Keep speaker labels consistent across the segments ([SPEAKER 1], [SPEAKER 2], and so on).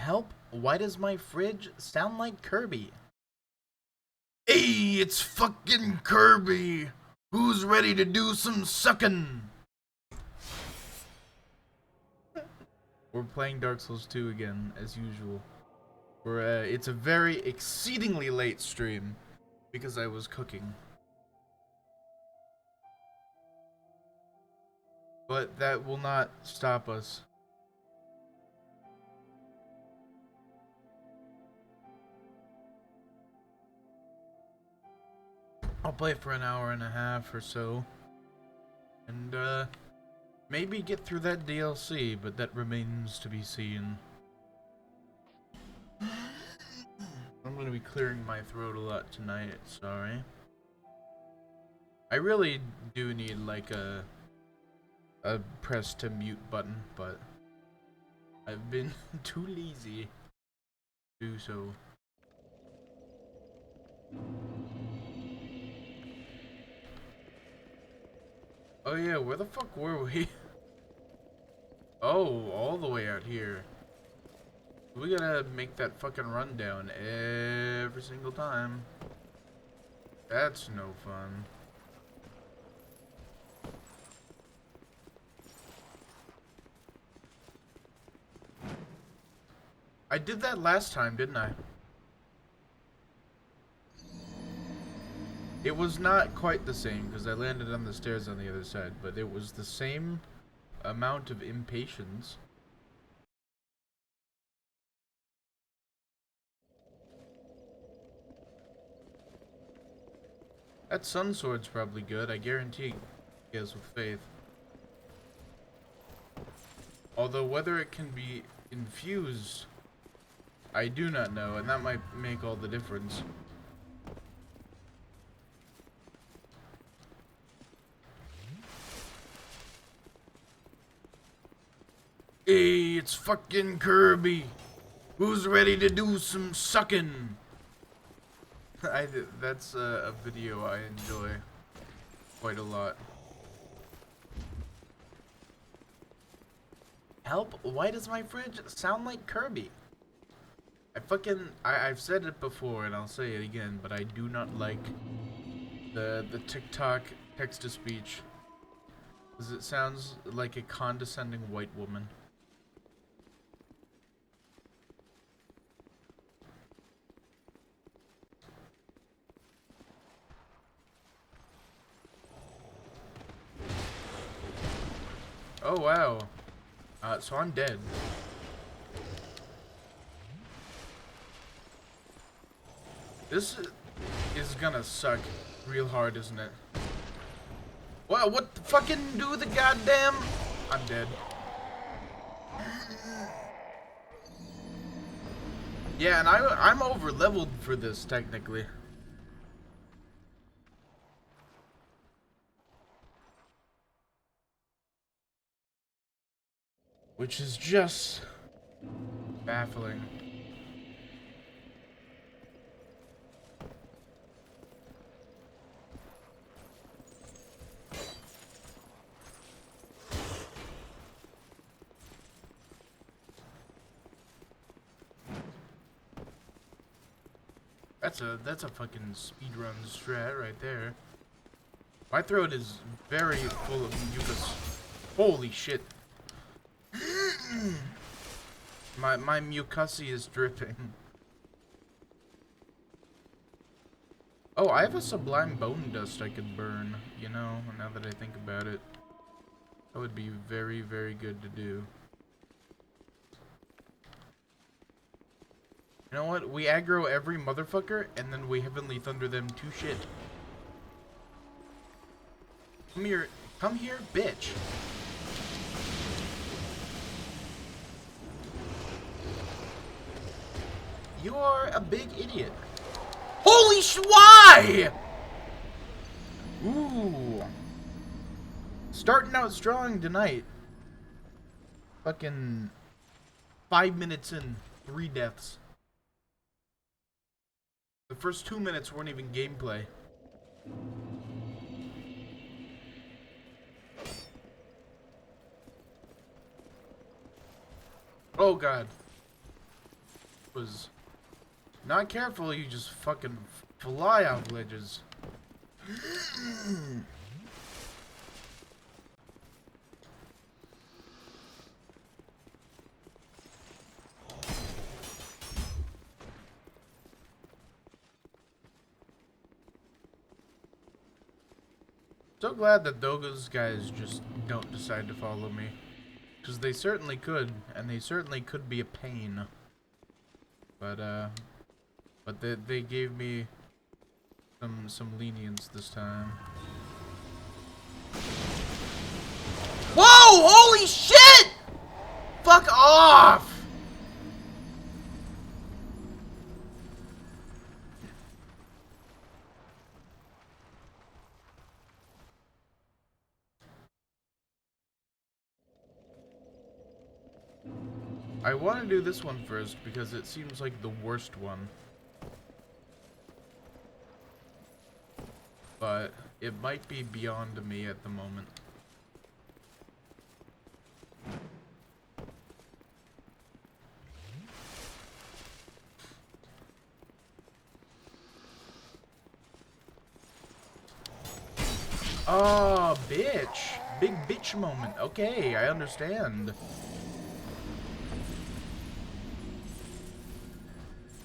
[SPEAKER 1] Help, why does my fridge sound like Kirby? Hey, it's fucking Kirby! Who's ready to do some sucking? We're playing Dark Souls 2 again, as usual. It's a very exceedingly late stream, because I was cooking. But that will not stop us. I'll play for an hour and a half or so. And, maybe get through that DLC, but that remains to be seen. I'm gonna be clearing my throat a lot tonight, sorry. I really do need, like, a press to mute button, but I've been too lazy to do so. Oh yeah, where the fuck were we? Oh, all the way out here. We gotta make that fucking rundown every single time. That's no fun. I did that last time, didn't I? It was not quite the same, because I landed on the stairs on the other side, but it was the same amount of impatience. That sun sword's probably good, I guarantee he has with faith. Although whether it can be infused, I do not know, and that might make all the difference. Hey, it's fucking Kirby. Who's ready to do some sucking? That's a video I enjoy quite a lot. Help, why does my fridge sound like Kirby? I've said it before and I'll say it again, but I do not like the TikTok text-to-speech. Because it sounds like a condescending white woman. Oh wow. So I'm dead. This is gonna suck real hard, isn't it? Well, what the fucking do the goddamn... I'm dead. Yeah, and I'm over leveled for this, technically. Which is just baffling. That's a fucking speedrun strat right there. My throat is very full of mucus. Holy shit. My mucusy is dripping. Oh, I have a sublime bone dust I could burn, you know, now that I think about it. That would be very, very good to do. You know what? We aggro every motherfucker, and then we heavenly thunder them to shit. Come here, bitch. You are a big idiot. Holy why? Ooh. Starting out strong tonight. Fucking 5 minutes in, 3 deaths. The first 2 minutes weren't even gameplay. Oh god. was not careful, you just fucking fly off ledges. So glad that those guys just don't decide to follow me. Because they certainly could, and they certainly could be a pain. But they gave me some lenience this time. Whoa! Holy shit! Fuck off! I want to do this one first because it seems like the worst one. But it might be beyond me at the moment. Oh, bitch. Big bitch moment. Okay, I understand.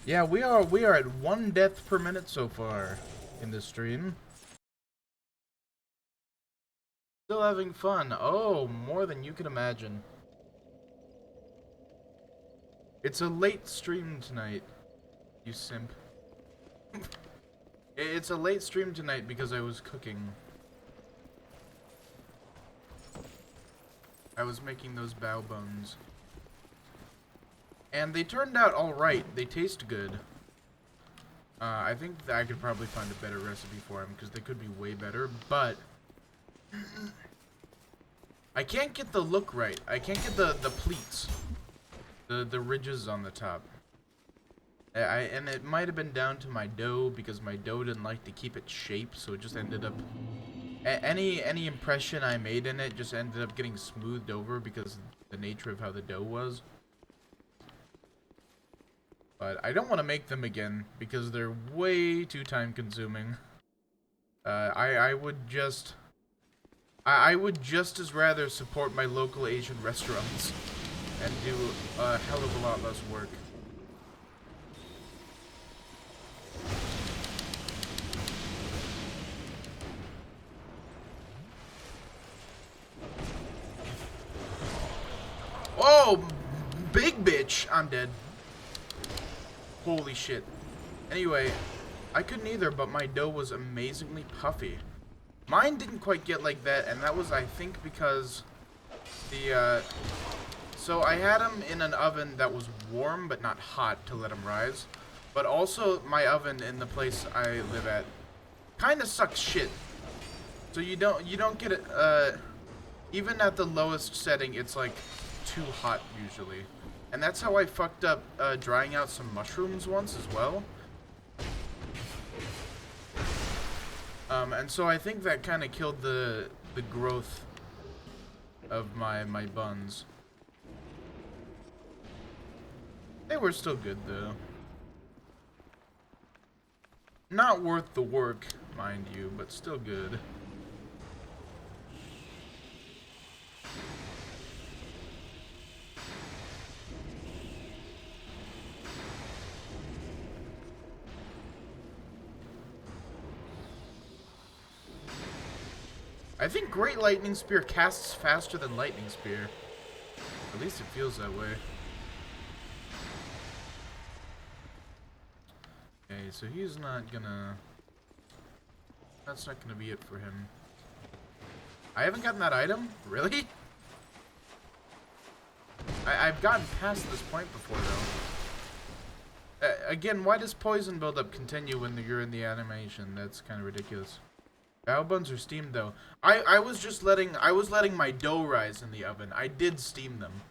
[SPEAKER 1] Yeah, we are at 1 death per minute so far in this stream. Still having fun. Oh, more than you can imagine. It's a late stream tonight, you simp. It's a late stream tonight because I was cooking. I was making those bao buns. And they turned out alright. They taste good. I think that I could probably find a better recipe for them because they could be way better, but I can't get the look right. I can't get the pleats. The ridges on the top. And it might have been down to my dough because my dough didn't like to keep its shape, so it just ended up any impression I made in it just ended up getting smoothed over because of the nature of how the dough was. But I don't want to make them again because they're way too time consuming. I would just as rather support my local Asian restaurants and do a hell of a lot less work. Oh, big bitch! I'm dead. Holy shit. Anyway, I couldn't either, but my dough was amazingly puffy. Mine didn't quite get like that, and that was, I think, because so I had them in an oven that was warm but not hot to let them rise. But also, my oven in the place I live at kind of sucks shit. So you don't get it, even at the lowest setting, it's like too hot usually. And that's how I fucked up drying out some mushrooms once as well. And so I think that kind of killed the growth of my buns. They were still good though. Not worth the work, mind you, but still good. I think Great Lightning Spear casts faster than Lightning Spear. At least it feels that way. Okay, so he's not gonna... That's not gonna be it for him. I haven't gotten that item? Really? I've gotten past this point before, though. Again, why does poison buildup continue when you're in the animation? That's kind of ridiculous. Bao buns are steamed though. I was letting my dough rise in the oven. I did steam them.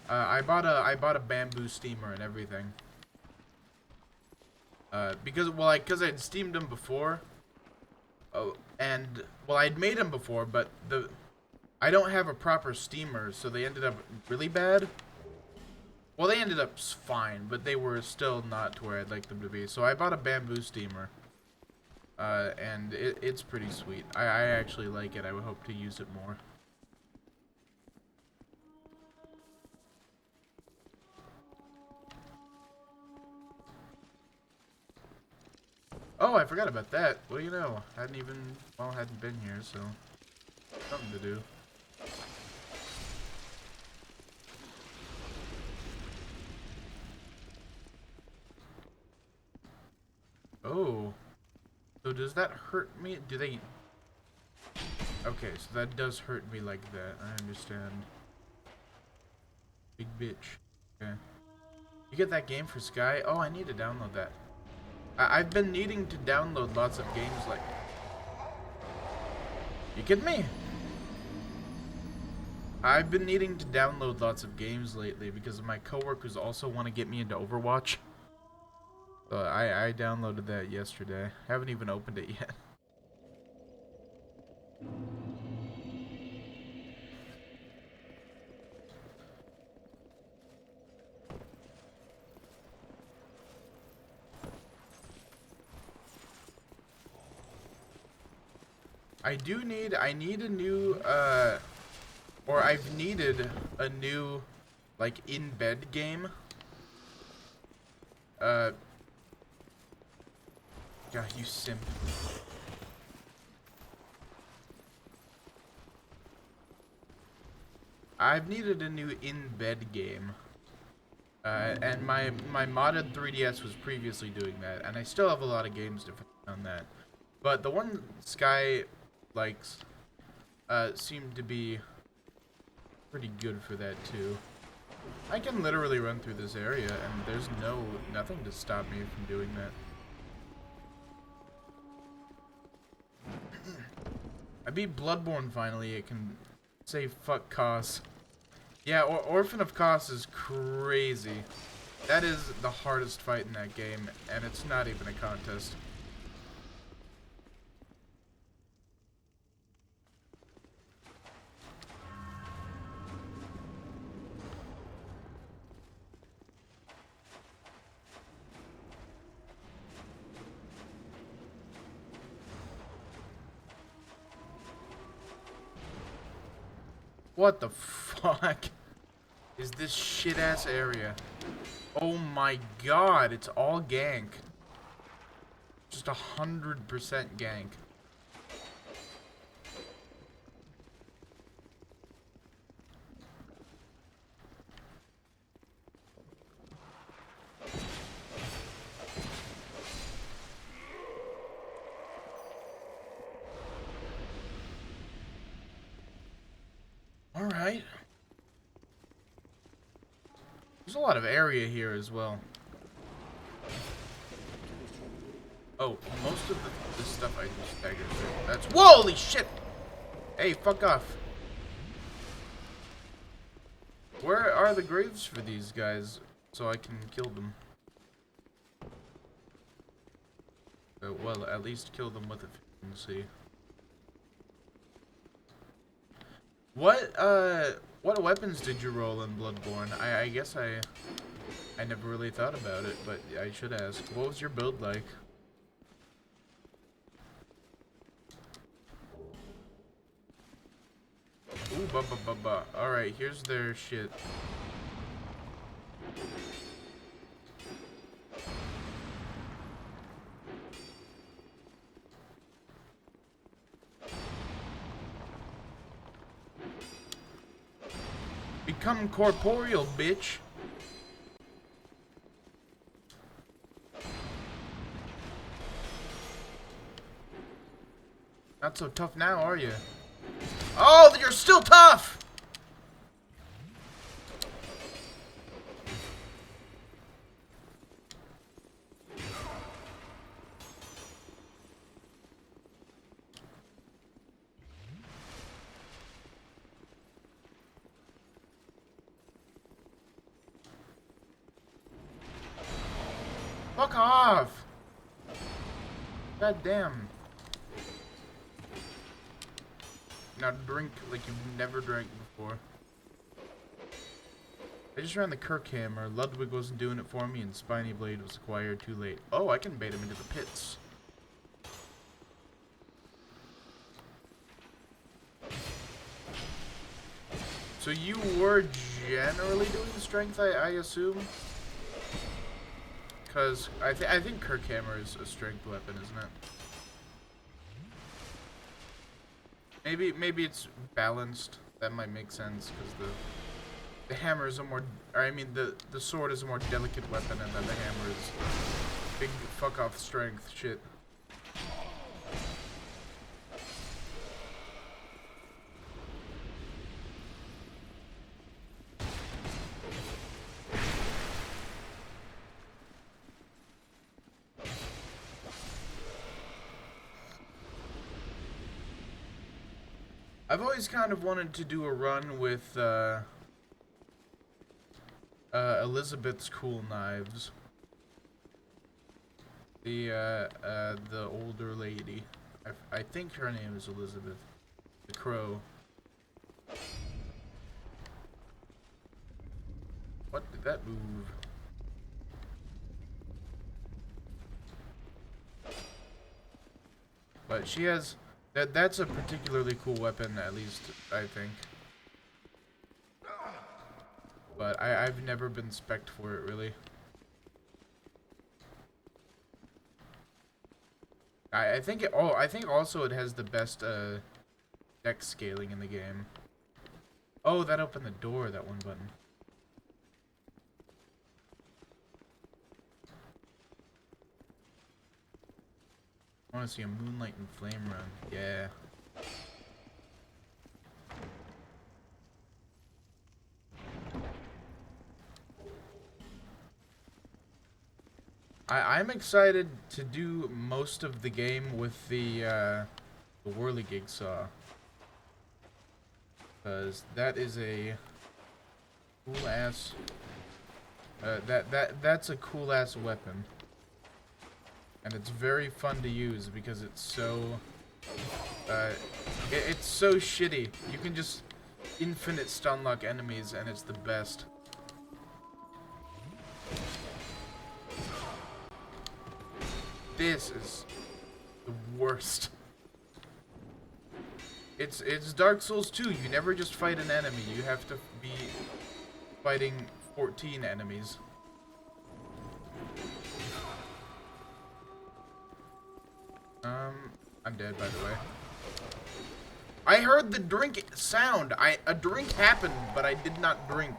[SPEAKER 1] I bought a bamboo steamer and everything. Because I'd steamed them before. Oh, and well, I'd made them before, but I don't have a proper steamer, so they ended up really bad. Well, they ended up fine, but they were still not to where I'd like them to be. So I bought a bamboo steamer. And it's pretty sweet. I actually like it. I would hope to use it more. Oh, I forgot about that. Well, you know, hadn't been here, so something to do. Oh. So does that hurt me? Do they... Okay, so that does hurt me like that. I understand. Big bitch. Okay. You get that game for Sky? Oh, I need to download that. I've been needing to download lots of games like... You kidding me? I've been needing to download lots of games lately because my coworkers also want to get me into Overwatch. So I downloaded that yesterday. Haven't even opened it yet. I need a new, or I've needed a new, like, in-bed game. God, you simp. I've needed a new in-bed game. And my modded 3DS was previously doing that, and I still have a lot of games to finish on that. But the one Sky likes seemed to be pretty good for that too. I can literally run through this area, and there's nothing to stop me from doing that. I beat Bloodborne finally. It can say fuck Kos. Yeah, Orphan of Kos is crazy. That is the hardest fight in that game, and it's not even a contest. What the fuck is this shit-ass area? Oh my god, it's all gank. Just 100% gank. Alright. There's a lot of area here as well. Oh, most of the stuff I just staggered through. That's... Holy shit! Hey, fuck off. Where are the graves for these guys so I can kill them? Well, at least kill them with efficiency. What weapons did you roll in Bloodborne? I guess I never really thought about it, but I should ask. What was your build like? Ooh, Alright, here's their shit. Become corporeal, bitch. Not so tough now, are you? Oh, you're still tough! Fuck off! God damn. Now drink like you've never drank before. I just ran the Kirk hammer. Ludwig wasn't doing it for me, and Spiny Blade was acquired too late. Oh, I can bait him into the pits. So you were generally doing strength, I assume? Because I think Kirk hammer is a strength weapon, isn't it? Maybe it's balanced. That might make sense because the hammer is a more, or I mean the sword is a more delicate weapon, and then the hammer is big fuck off strength shit. I've always kind of wanted to do a run with Elizabeth's cool knives. The older lady. I think her name is Elizabeth. The Crow. What did that move? But she has... That's a particularly cool weapon, at least, I think. But I've never been spec'd for it, really. I think it... Oh, I think also it has the best, dex scaling in the game. Oh, that opened the door, that one button. I want to see a Moonlight and Flame run. Yeah. I'm excited to do most of the game with the Whirligig Saw. Because that is a cool ass... that's a cool ass weapon. And it's very fun to use because it's so... it's so shitty. You can just infinite stun lock enemies and it's the best. This is the worst. It's Dark Souls 2. You never just fight an enemy. You have to be fighting 14 enemies. I'm dead, by the way. I heard the drink sound. A drink happened, but I did not drink.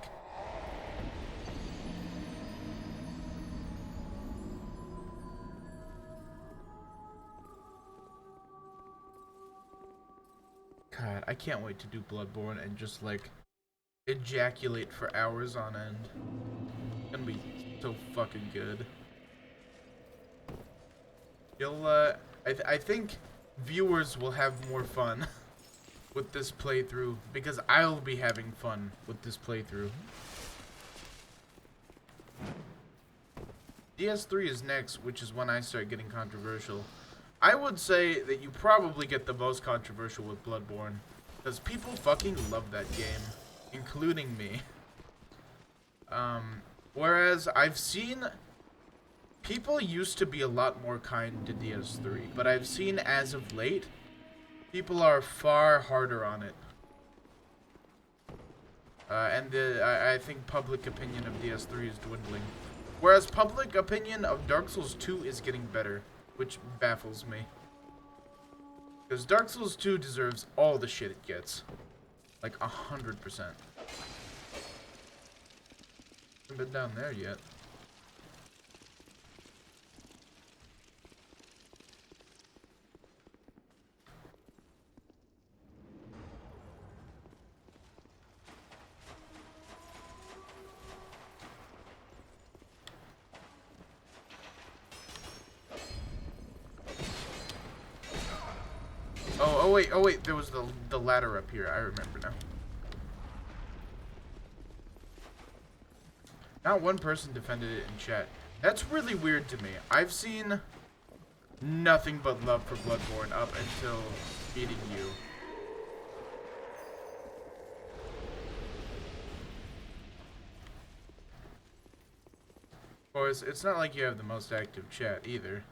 [SPEAKER 1] God, I can't wait to do Bloodborne and just, like, ejaculate for hours on end. It's gonna be so fucking good. You'll, I think viewers will have more fun with this playthrough because I'll be having fun with this playthrough. DS3 is next, which is when I start getting controversial. I would say that you probably get the most controversial with Bloodborne because people fucking love that game, including me. Whereas I've seen... People used to be a lot more kind to DS3, but I've seen as of late, people are far harder on it. And I think public opinion of DS3 is dwindling. Whereas public opinion of Dark Souls 2 is getting better, which baffles me. Because Dark Souls 2 deserves all the shit it gets. Like 100%. Haven't been down there yet. Oh wait, there was the ladder up here. I remember now. Not one person defended it in chat. That's really weird to me. I've seen nothing but love for Bloodborne up until meeting you. course, it's not like you have the most active chat either.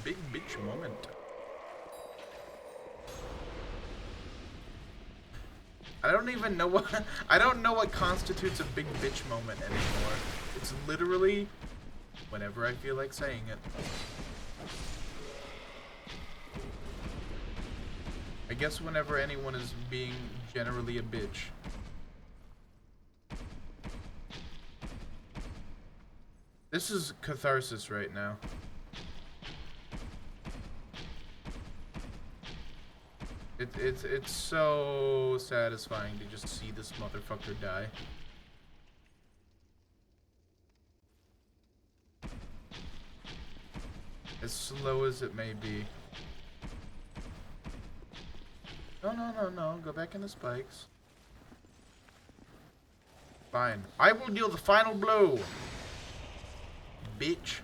[SPEAKER 1] Big bitch moment. I don't even know what I don't know what constitutes a big bitch moment anymore. It's literally whenever I feel like saying it. I guess whenever anyone is being generally a bitch. This is catharsis right now. It's so satisfying to just see this motherfucker die. As slow as it may be. No. Go back in the spikes. Fine. I will deal the final blow. Bitch.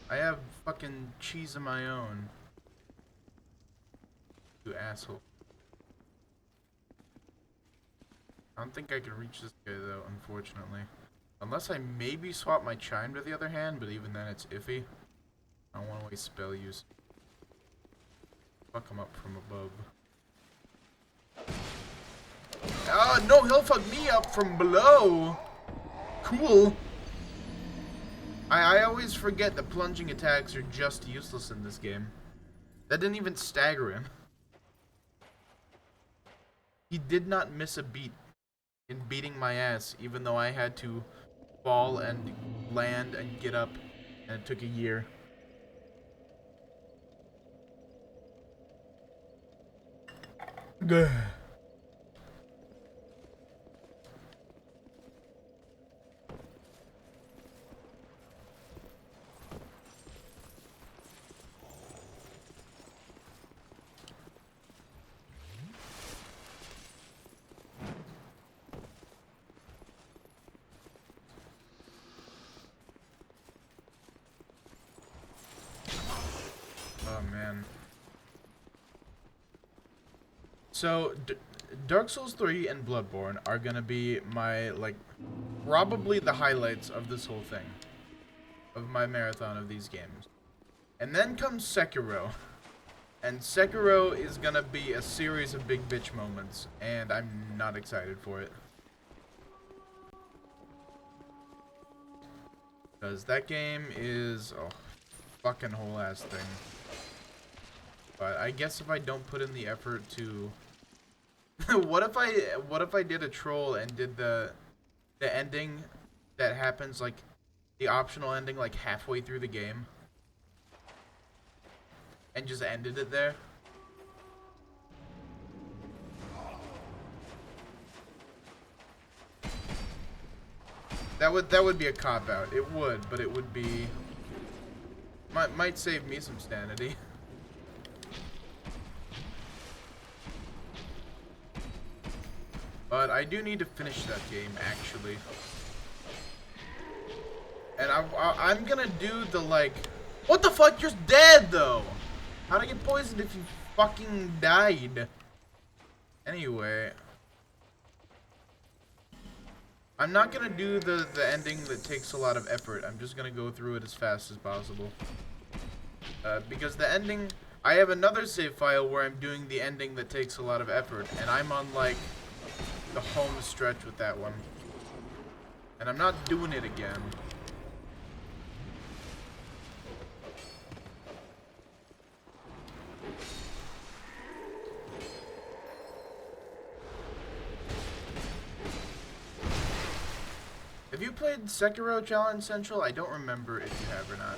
[SPEAKER 1] I have fucking cheese of my own. You asshole. I don't think I can reach this guy though, unfortunately. Unless I maybe swap my chime to the other hand, but even then it's iffy. I don't want to waste spell use. Fuck him up from above. Oh no, he'll fuck me up from below! Cool! I always forget that plunging attacks are just useless in this game. That didn't even stagger him. He did not miss a beat in beating my ass, even though I had to fall and land and get up, and it took a year. Gah. Oh man. So, Dark Souls 3 and Bloodborne are gonna be my, like, probably the highlights of this whole thing. Of my marathon of these games. And then comes Sekiro. And Sekiro is gonna be a series of big bitch moments, and I'm not excited for it. Because that game is a fucking whole ass thing. But I guess if I don't put in the effort to what if I did a troll and did the ending that happens, like the optional ending, like halfway through the game and just ended it there? That would be a cop out. It would, but it would be might save me some sanity. But I do need to finish that game, actually. And I'm gonna do the, like... What the fuck? You're dead, though! How'd I get poisoned if you fucking died? Anyway. I'm not gonna do the ending that takes a lot of effort. I'm just gonna go through it as fast as possible. Because the ending... I have another save file where I'm doing the ending that takes a lot of effort. And I'm on, like... the home stretch with that one. And I'm not doing it again. Have you played Sekiro Challenge Central? I don't remember if you have or not.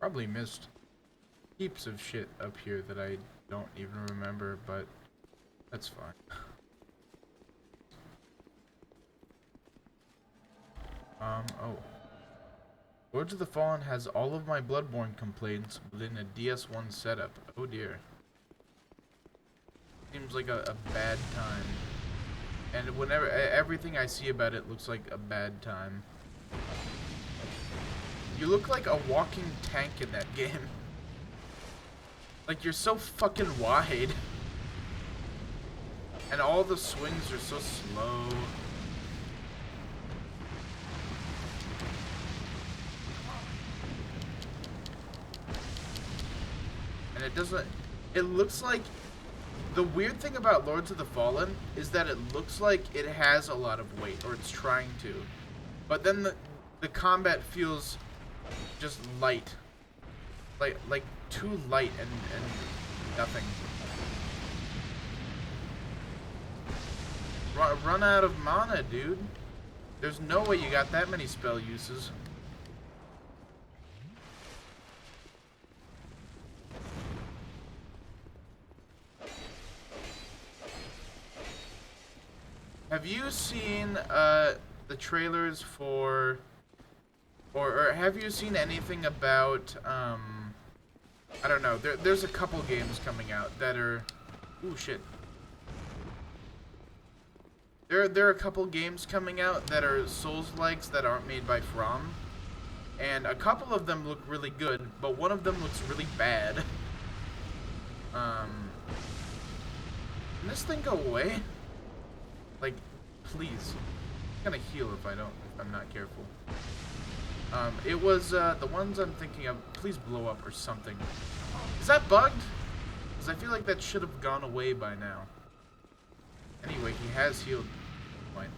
[SPEAKER 1] Probably missed heaps of shit up here that I don't even remember, but that's fine. Oh. Lords of the Fallen has all of my Bloodborne complaints within a DS1 setup. Oh dear. Seems like a bad time. And whenever, everything I see about it looks like a bad time. You look like a walking tank in that game. Like, you're so fucking wide. And all the swings are so slow. And it doesn't... It looks like... The weird thing about Lords of the Fallen is that it looks like it has a lot of weight, or it's trying to. But then the combat feels just light. Like too light and nothing. Run out of mana, dude. There's no way you got that many spell uses. Have you seen the trailers for, or have you seen anything about I don't know. There's a couple games coming out that are, ooh shit. There are a couple games coming out that are Souls-likes that aren't made by From, and a couple of them look really good, but one of them looks really bad. Can this thing go away? Like, please. I'm gonna heal if I'm not careful. It was, the ones I'm thinking of, please blow up or something. Is that bugged? Because I feel like that should have gone away by now. Anyway, he has healed. Fine.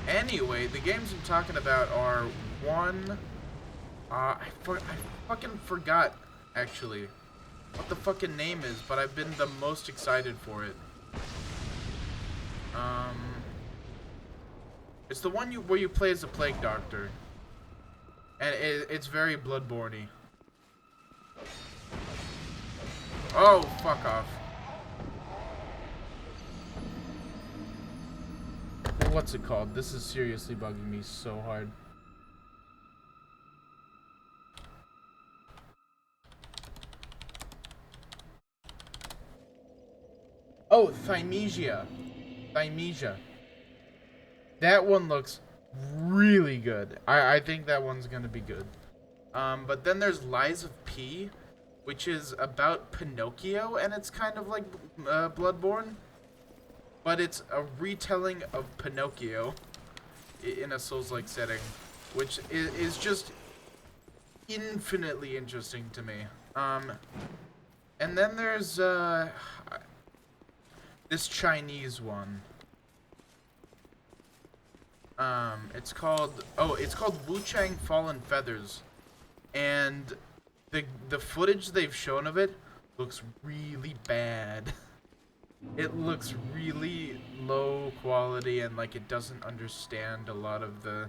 [SPEAKER 1] Anyway, the games I'm talking about are one... I fucking forgot, actually, what the fucking name is, but I've been the most excited for it. It's the one where you play as a plague doctor. And it's very Bloodborne-y. Oh, fuck off. What's it called? This is seriously bugging me so hard. Oh, Thymesia. Thymesia. That one looks really good. I think that one's gonna be good. But then there's Lies of P, which is about Pinocchio, and it's kind of like Bloodborne. But it's a retelling of Pinocchio in a Souls-like setting, which is just infinitely interesting to me. And then there's this Chinese one. It's called Wuchang Fallen Feathers, and the footage they've shown of it looks really bad. It looks really low quality, and like it doesn't understand a lot of the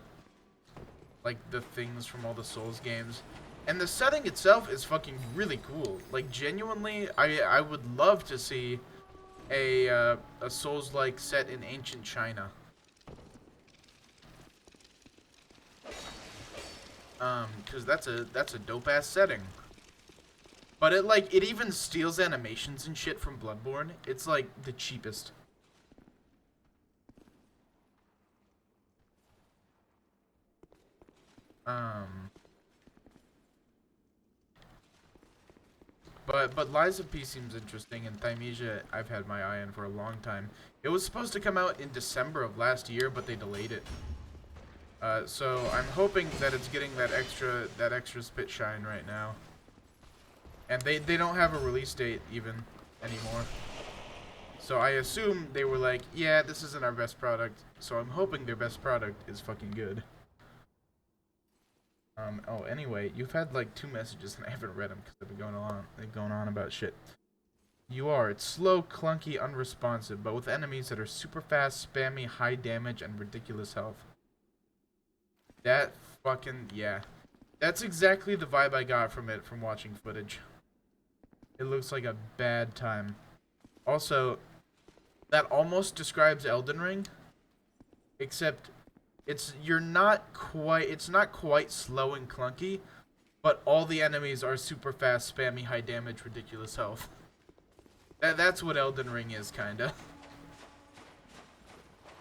[SPEAKER 1] things from all the Souls games. And the setting itself is fucking really cool. Like, genuinely, I would love to see a Souls-like set in ancient China. Cause that's a dope ass setting. But it even steals animations and shit from Bloodborne. It's like the cheapest. But Lies of P seems interesting, and Thymesia I've had my eye on for a long time. It was supposed to come out in December of last year, but they delayed it. So I'm hoping that it's getting that extra spit shine right now. And they don't have a release date even anymore. So I assume they were like, yeah, this isn't our best product. So I'm hoping their best product is fucking good. Oh, anyway, you've had like 2 messages and I haven't read them because they've been going on about shit. It's slow, clunky, unresponsive, but with enemies that are super fast, spammy, high damage, and ridiculous health. That fucking, yeah. That's exactly the vibe I got from it from watching footage. It looks like a bad time. Also, that almost describes Elden Ring, except it's not quite slow and clunky, but all the enemies are super fast, spammy, high damage, ridiculous health. That's what Elden Ring is, kinda.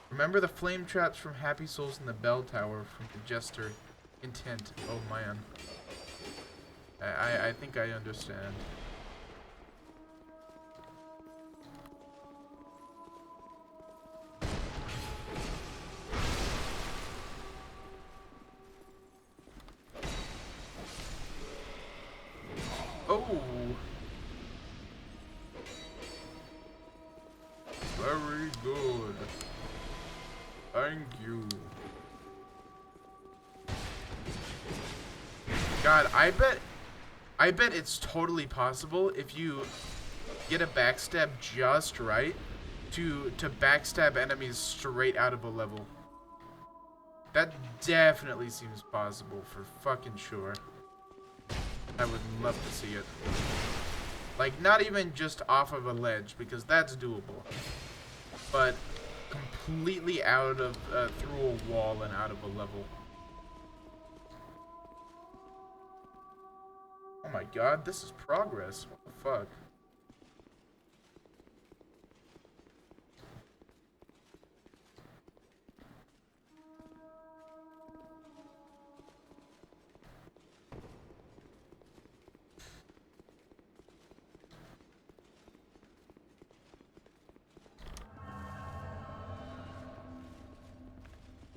[SPEAKER 1] Remember the flame traps from Happy Souls in the Bell Tower from the Jester Intent. Oh man. I think I understand. Oh! Very good. Thank you. God, I bet it's totally possible if you get a backstab just right to backstab enemies straight out of a level. That definitely seems possible for fucking sure. I would love to see it. Like, not even just off of a ledge, because that's doable. But completely out of, through a wall and out of a level. Oh my god, this is progress. What the fuck?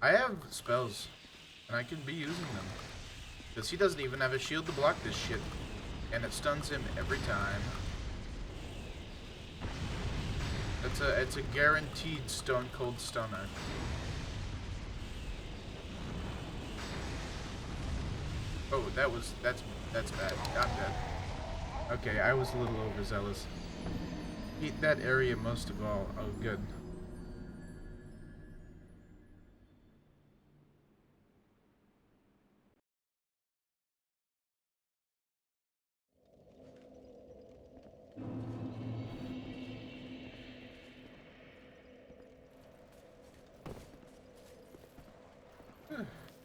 [SPEAKER 1] I have spells, and I can be using them. Because he doesn't even have a shield to block this shit. And it stuns him every time. It's a guaranteed stone cold stunner. Oh, that's bad. I'm dead. Okay, I was a little overzealous. Hate that area most of all. Oh, good.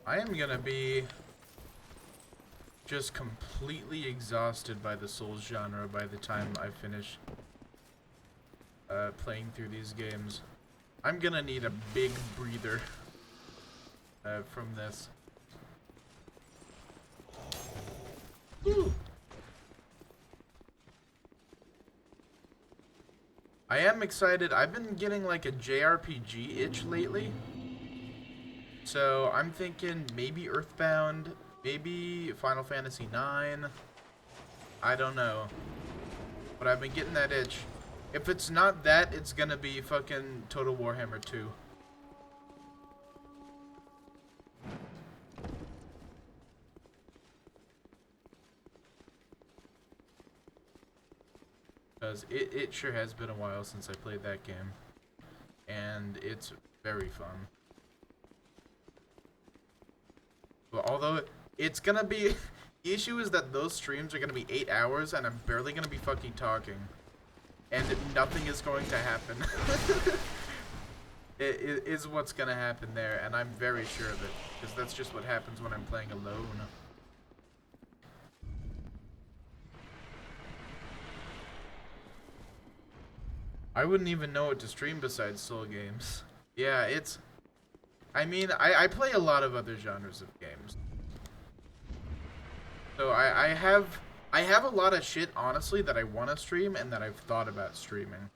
[SPEAKER 1] I am gonna be just completely exhausted by the Souls genre by the time I finish playing through these games. I'm gonna need a big breather from this. Woo. I am excited. I've been getting like a JRPG itch lately. So I'm thinking maybe Earthbound, maybe Final Fantasy IX. I don't know. But I've been getting that itch. If it's not that, it's gonna be fucking Total Warhammer 2. Because it sure has been a while since I played that game. And it's very fun. But although it's gonna be... The issue is that those streams are gonna be 8 hours and I'm barely gonna be fucking talking. And nothing is going to happen. It is what's gonna happen there, and I'm very sure of it. Because that's just what happens when I'm playing alone. I wouldn't even know what to stream besides Soul games. Yeah, it's... I mean, I play a lot of other genres of games. So I have a lot of shit, honestly, that I want to stream and that I've thought about streaming.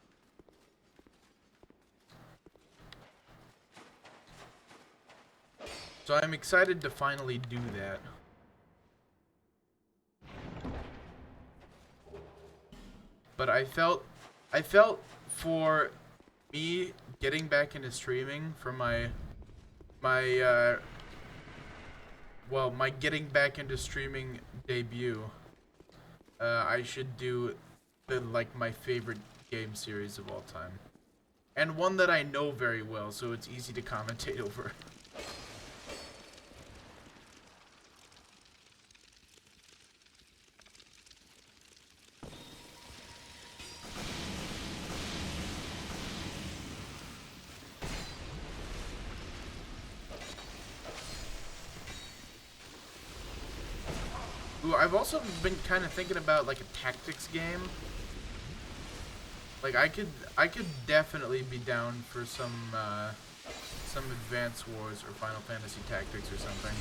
[SPEAKER 1] So I'm excited to finally do that. But I felt for me getting back into streaming for my getting back into streaming debut, I should do my favorite game series of all time. And one that I know very well, so it's easy to commentate over. Ooh, I've also been kind of thinking about like a tactics game. Like I could definitely be down for some Advance Wars or Final Fantasy Tactics or something.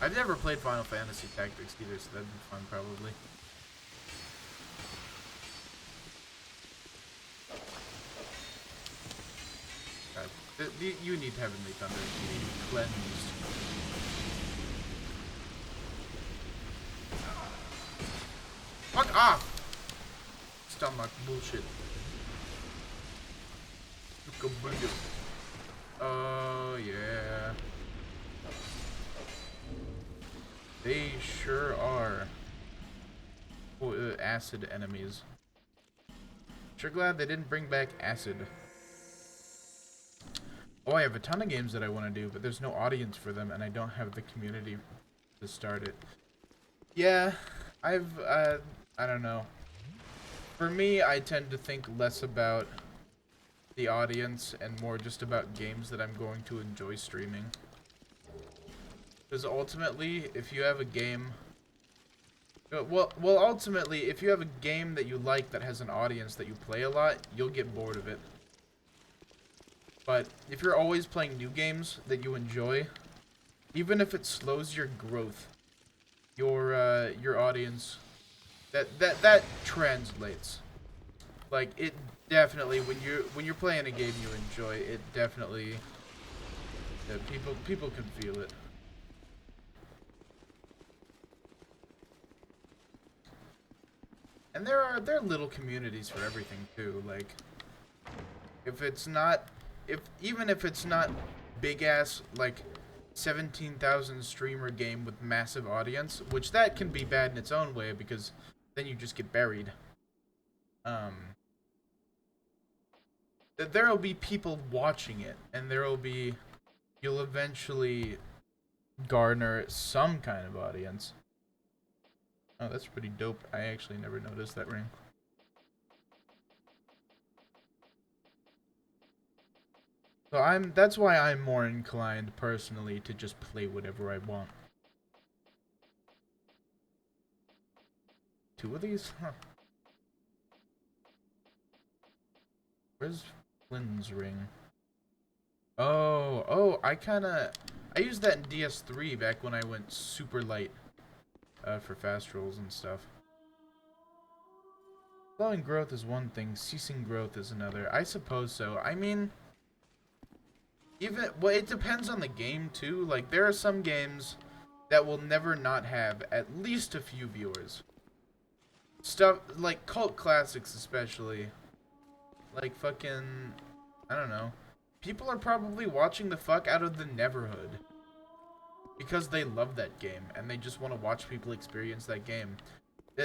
[SPEAKER 1] I've never played Final Fantasy Tactics either, so that'd be fun probably. God, you need Heavenly Thunder. You need cleansed. Fuck off! Stomach bullshit. Oh yeah. They sure are. Oh, acid enemies. Sure glad they didn't bring back acid. Oh, I have a ton of games that I want to do, but there's no audience for them, and I don't have the community to start it. Yeah, I don't know. For me, I tend to think less about the audience and more just about games that I'm going to enjoy streaming. Because ultimately, if you have a game... Well, ultimately, if you have a game that you like that has an audience that you play a lot, you'll get bored of it. But if you're always playing new games that you enjoy, even if it slows your growth, your audience, that translates. Like it definitely when you're playing a game you enjoy, it definitely people can feel it. And there are little communities for everything too. Like even if it's not big ass like 17,000 streamer game with massive audience, which that can be bad in its own way because then you just get buried. There'll be people watching it, and you'll eventually garner some kind of audience. Oh, that's pretty dope. I actually never noticed that ring. So that's why I'm more inclined personally to just play whatever I want. Two of these? Huh. Where's Flynn's ring? Oh, I used that in DS3 back when I went super light for fast rolls and stuff. Slowing growth is one thing, ceasing growth is another. I suppose so. I mean, well, it depends on the game too. Like, there are some games that will never not have at least a few viewers. Stuff like cult classics, especially. Like fucking, I don't know. People are probably watching the fuck out of the Neverhood because they love that game and they just want to watch people experience that game.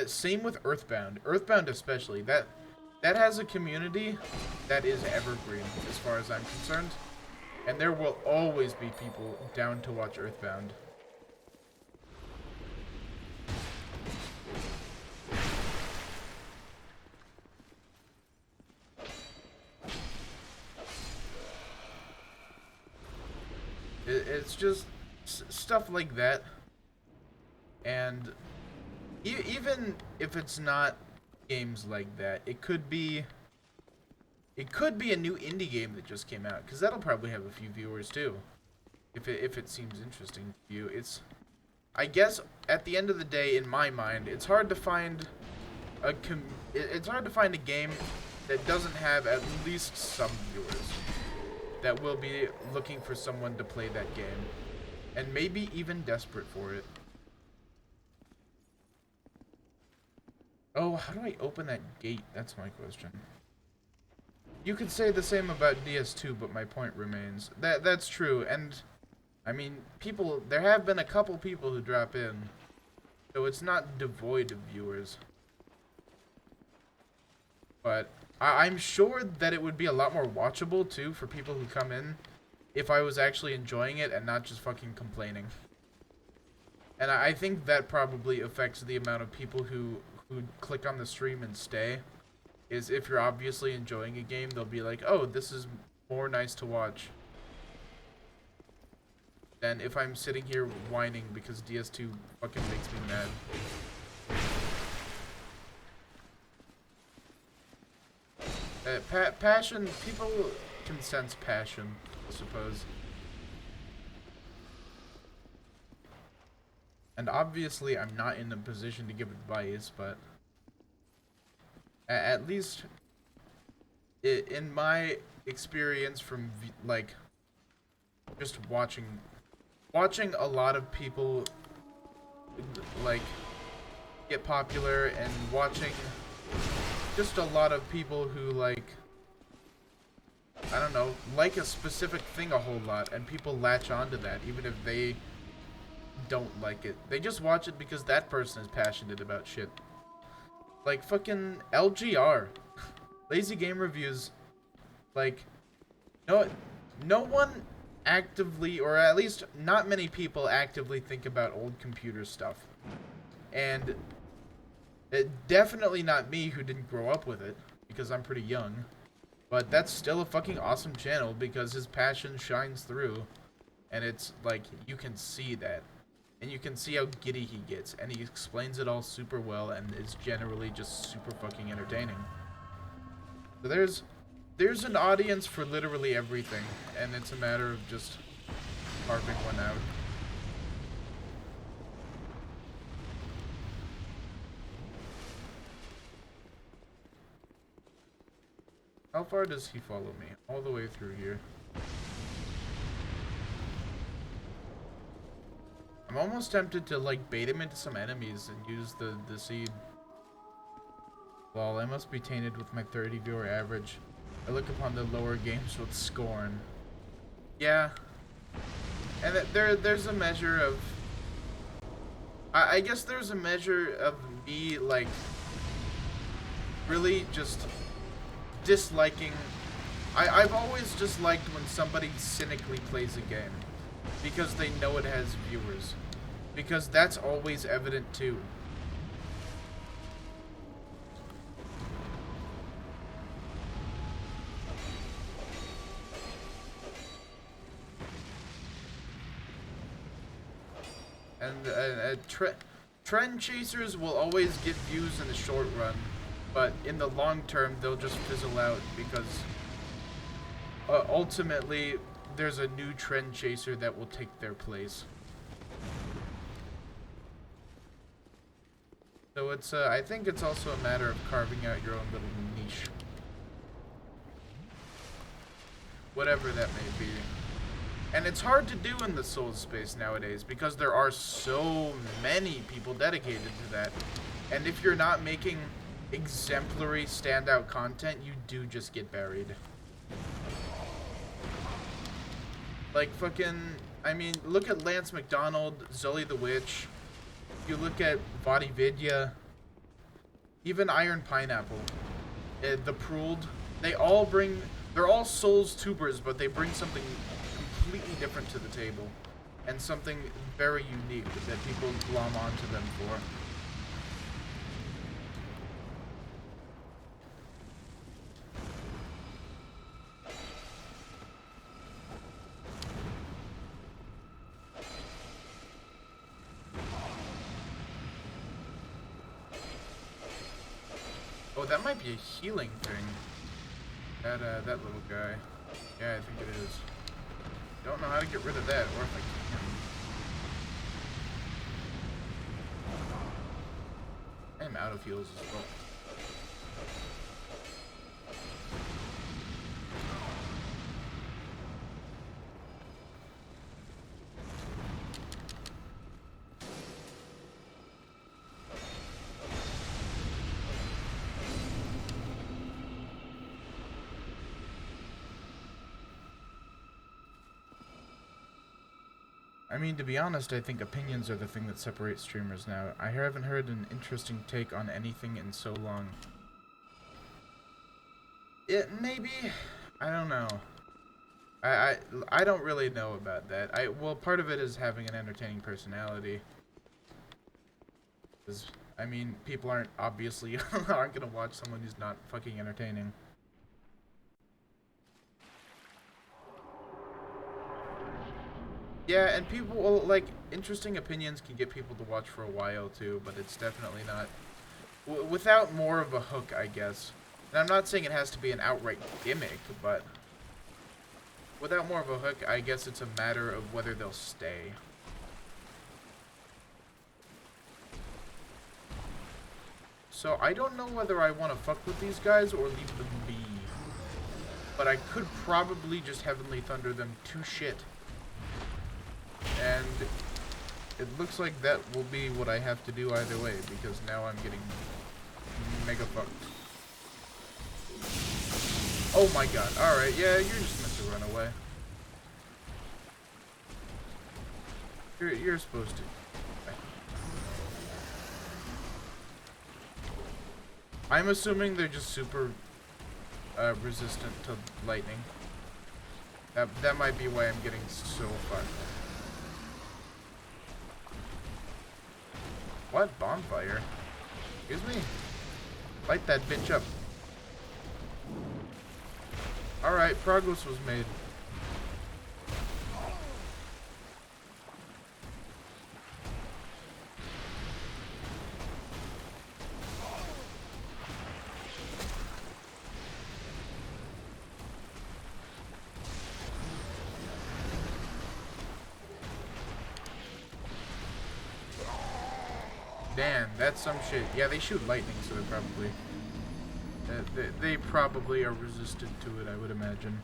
[SPEAKER 1] Same with Earthbound. Earthbound especially. That has a community that is evergreen as far as I'm concerned. And there will always be people down to watch Earthbound. It's just stuff like that. And even if it's not games like that, it could be a new indie game that just came out, because that'll probably have a few viewers too, if it seems interesting to you. I guess at the end of the day, in my mind, it's hard to find a game that doesn't have at least some viewers that will be looking for someone to play that game, and maybe even desperate for it. Oh, how do I open that gate? That's my question. You could say the same about DS2, but my point remains. That's true, and I mean, there have been a couple people who drop in, so it's not devoid of viewers. But I'm sure that it would be a lot more watchable, too, for people who come in, if I was actually enjoying it and not just fucking complaining. And I think that probably affects the amount of people who click on the stream and stay. Is if you're obviously enjoying a game, they'll be like, oh, this is more nice to watch. than if I'm sitting here whining because DS2 fucking makes me mad. Passion, people can sense passion, I suppose. And obviously I'm not in a position to give advice, but at least in my experience from like just watching a lot of people like get popular, and watching just a lot of people who like, I don't know, like a specific thing a whole lot, and people latch onto that even if they don't like it. They just watch it because that person is passionate about shit. Like fucking LGR. Lazy Game Reviews. Like, no one actively, or at least not many people actively think about old computer stuff. And definitely not me, who didn't grow up with it, because I'm pretty young. But that's still a fucking awesome channel because his passion shines through. And it's like, you can see that. And you can see how giddy he gets. And he explains it all super well and is generally just super fucking entertaining. So there's an audience for literally everything. And it's a matter of just carving one out. How far does he follow me? All the way through here. I'm almost tempted to like bait him into some enemies and use the seed. Lol, I must be tainted with my 30 viewer average. I look upon the lower games with scorn. Yeah. And there's a measure of... I guess there's a measure of me, like, really just disliking... I've always just liked when somebody cynically plays a game. Because they know it has viewers. Because that's always evident too. And trend chasers will always get views in the short run, but in the long term they'll just fizzle out because ultimately there's a new trend chaser that will take their place. So it's I think it's also a matter of carving out your own little niche, whatever that may be. And it's hard to do in the Souls space nowadays because there are so many people dedicated to that. And if you're not making exemplary standout content, you do just get buried. Like fucking, I mean, look at Lance McDonald, Zully the Witch. You look at VodiVidya, even Iron Pineapple, the Pruld. They're all Souls tubers, but they bring something completely different to the table, and something very unique that people glom onto them for. Oh, that might be a healing thing. That little guy. Yeah, I think it is. Don't know how to get rid of that, or if I can. I am out of heals as well. I mean, to be honest, I think opinions are the thing that separates streamers now. I haven't heard an interesting take on anything in so long. Maybe, I don't know. I don't really know about that. Well, part of it is having an entertaining personality. 'Cause, I mean, people aren't gonna watch someone who's not fucking entertaining. Yeah, and people, well, like, interesting opinions can get people to watch for a while too, but it's definitely not without more of a hook, I guess. And I'm not saying it has to be an outright gimmick, but without more of a hook, I guess it's a matter of whether they'll stay. So I don't know whether I want to fuck with these guys or leave them be. But I could probably just Heavenly Thunder them to shit. And it looks like that will be what I have to do either way, because now I'm getting mega fucked. Oh my god. Alright, yeah, you're just meant to run away. You're supposed to. I'm assuming they're just super resistant to lightning. That might be why I'm getting so fucked. What? Bonfire? Excuse me? Light that bitch up. Alright, progress was made. Damn, that's some shit. Yeah, they shoot lightning, so they're probably... they probably are resistant to it, I would imagine.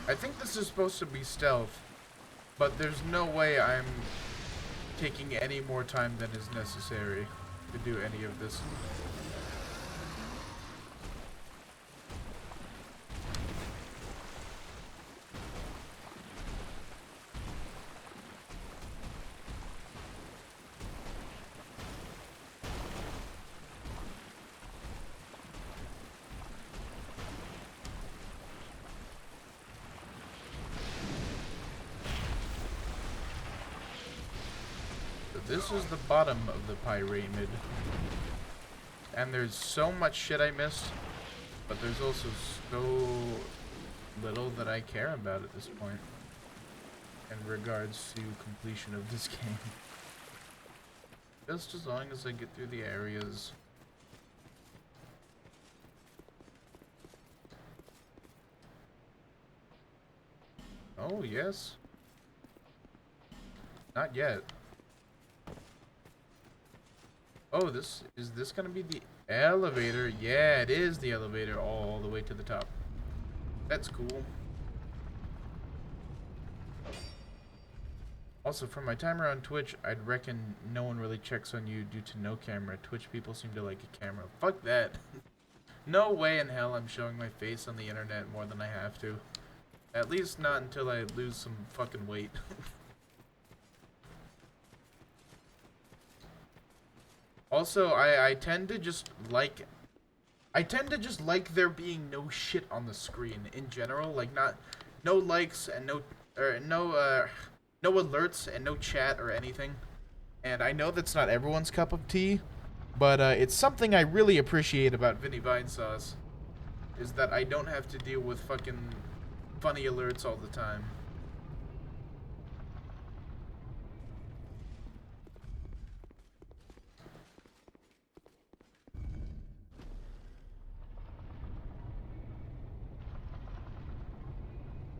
[SPEAKER 1] I think this is supposed to be stealth, but there's no way I'm taking any more time than is necessary to do any of this. This is the bottom of the pyramid. And there's so much shit I missed, but there's also so little that I care about at this point in regards to completion of this game. Just as long as I get through the areas. Oh, yes. Not yet. Oh, is this gonna be the elevator? Yeah, it is the elevator all the way to the top. That's cool. Also, from my timer on Twitch, I'd reckon no one really checks on you due to no camera. Twitch people seem to like a camera. Fuck that. No way in hell I'm showing my face on the internet more than I have to. At least not until I lose some fucking weight. Also, I tend to just like... I tend to just like there being no shit on the screen in general. Like, no likes and no alerts and no chat or anything. And I know that's not everyone's cup of tea, but it's something I really appreciate about Vinny Vinesauce, is that I don't have to deal with fucking funny alerts all the time.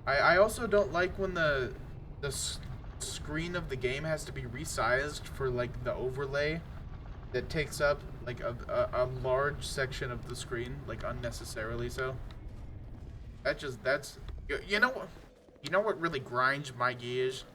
[SPEAKER 1] I also don't like when the screen of the game has to be resized for like the overlay that takes up like a large section of the screen, like unnecessarily so. That's you know what really grinds my gears?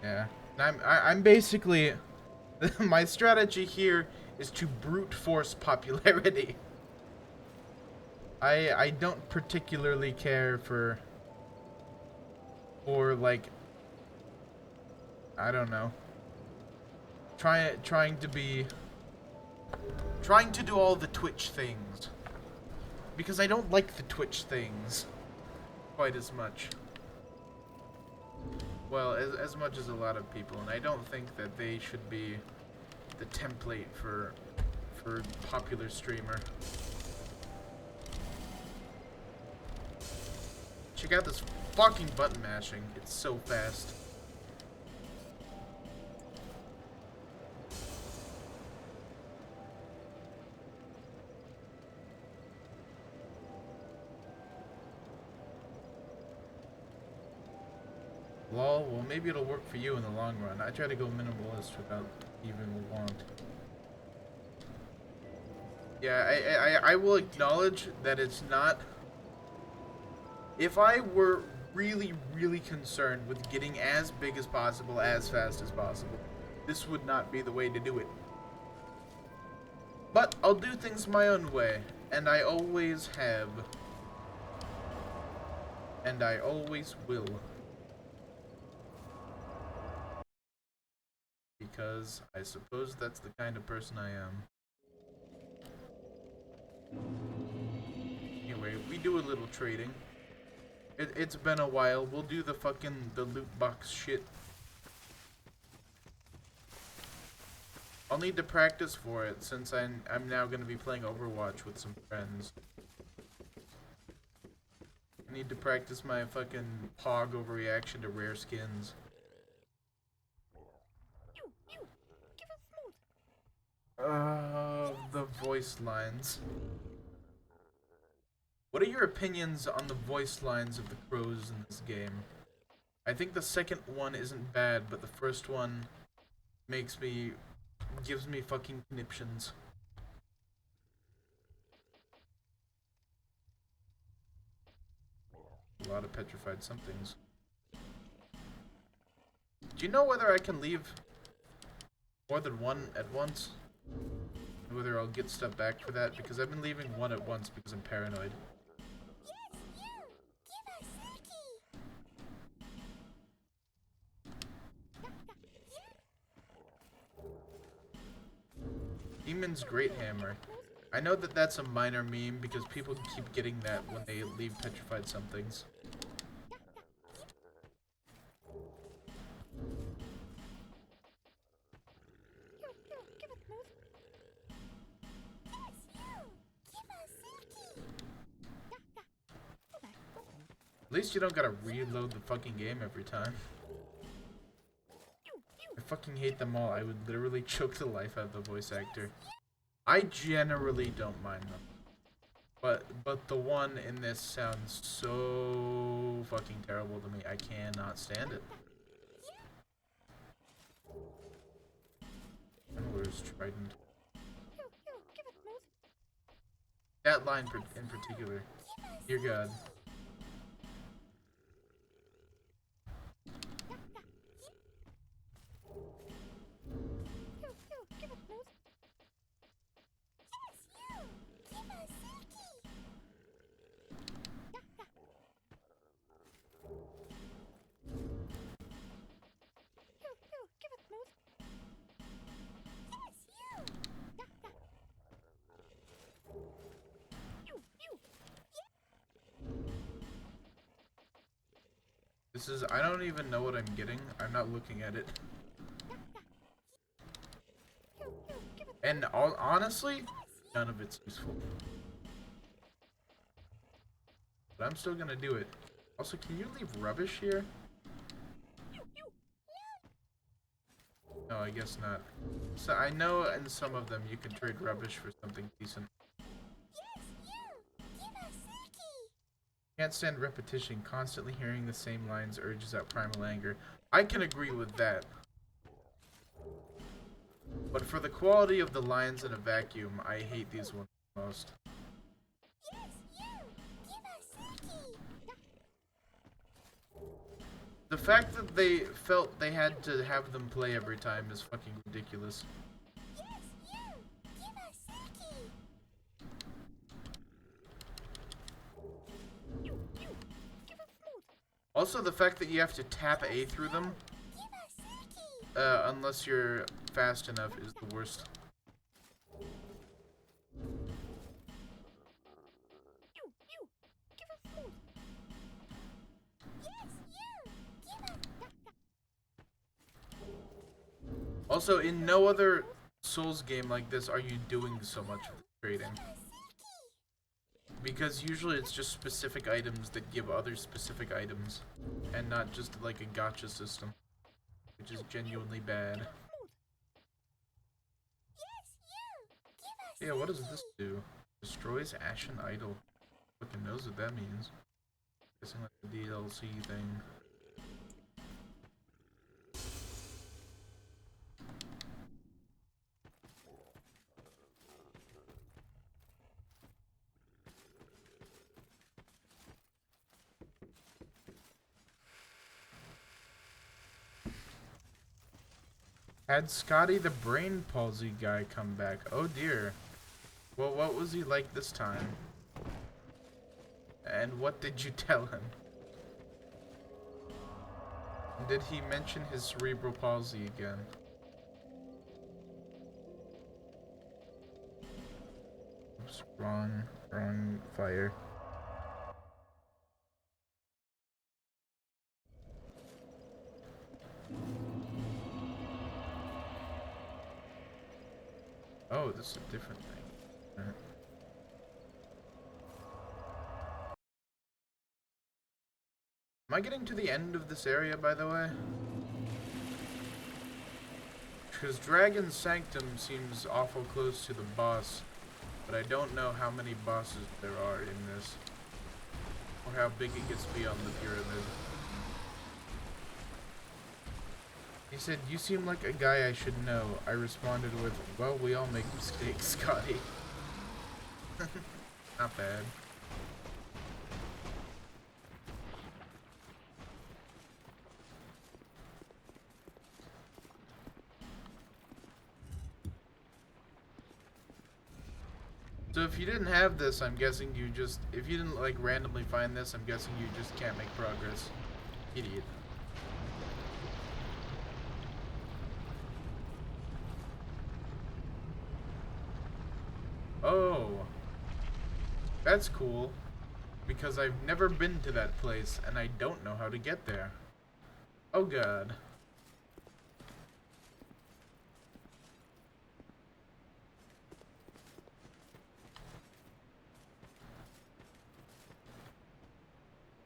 [SPEAKER 1] Yeah. I'm basically my strategy here is to brute force popularity. I don't particularly care for like, I don't know, trying to do all the Twitch things, because I don't like the Twitch things quite as much. Well, as much as a lot of people, and I don't think that they should be the template for popular streamer. Check out this fucking button mashing. It's so fast. Lol, well maybe it'll work for you in the long run. I try to go minimalist without even want. Yeah, I will acknowledge that it's not... If I were really, really concerned with getting as big as possible, as fast as possible, this would not be the way to do it. But I'll do things my own way, and I always have. And I always will. Because I suppose that's the kind of person I am. Anyway, we do a little trading. It's been a while. We'll do the loot box shit. I'll need to practice for it since I'm now gonna be playing Overwatch with some friends. I need to practice my fucking Pog overreaction to rare skins. The voice lines. What are your opinions on the voice lines of the crows in this game? I think the second one isn't bad, but the first one gives me fucking conniptions. A lot of petrified somethings. Do you know whether I can leave more than one at once? Whether I'll get stuff back for that? Because I've been leaving one at once because I'm paranoid. Demon's Great Hammer. I know that that's a minor meme because people keep getting that when they leave petrified somethings. At least you don't gotta reload the fucking game every time. I fucking hate them all. I would literally choke the life out of the voice actor. I generally don't mind them. But the one in this sounds so fucking terrible to me. I cannot stand it. Where's Trident? That line in particular. Dear God. This is, I don't even know what I'm getting. I'm not looking at it. And honestly, none of it's useful. But I'm still gonna do it. Also, can you leave rubbish here? No, I guess not. So I know in some of them you can trade rubbish for something decent. Can't stand repetition. Constantly hearing the same lines urges out primal anger. I can agree with that. But for the quality of the lines in a vacuum, I hate these ones the most. The fact that they felt they had to have them play every time is fucking ridiculous. Also, the fact that you have to tap A through them, unless you're fast enough, is the worst. Also, in no other Souls game like this are you doing so much of the trading. Because usually it's just specific items that give other specific items, and not just like a gacha system, which is genuinely bad. Yeah, what does this do? Destroys Ashen Idol. Fucking knows what that means. Guessing like the DLC thing. Had Scotty the brain palsy guy come back? Oh dear. Well, what was he like this time? And what did you tell him? Did he mention his cerebral palsy again? Oops, wrong fire. Oh, this is a different thing. Right. Am I getting to the end of this area, by the way? Because Dragon Sanctum seems awful close to the boss, but I don't know how many bosses there are in this, or how big it gets beyond the pyramid. He said, "You seem like a guy I should know." I responded with, "Well, we all make mistakes, Scotty." Not bad. So if you didn't have this, I'm guessing you just, if you didn't like randomly find this, I'm guessing you just can't make progress. Idiot. Oh. That's cool. Because I've never been to that place, and I don't know how to get there. Oh god.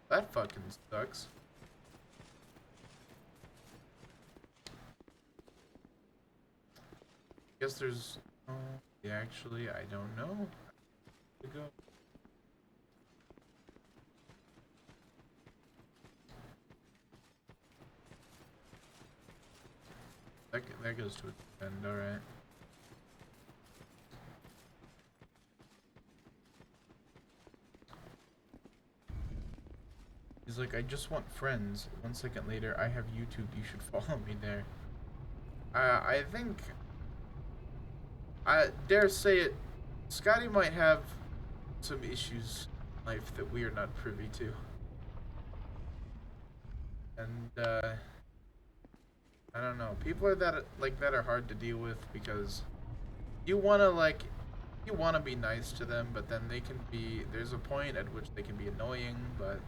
[SPEAKER 1] That fucking sucks. Guess there's... Oh, yeah, actually, I don't know. To go. That goes to a end, alright. He's like, I just want friends. 1 second later, I have YouTube. You should follow me there. I think... I dare say it, Scotty might have some issues in life that we are not privy to. And, I don't know. People are that are hard to deal with because you wanna be nice to them, but then they can be, there's a point at which they can be annoying, but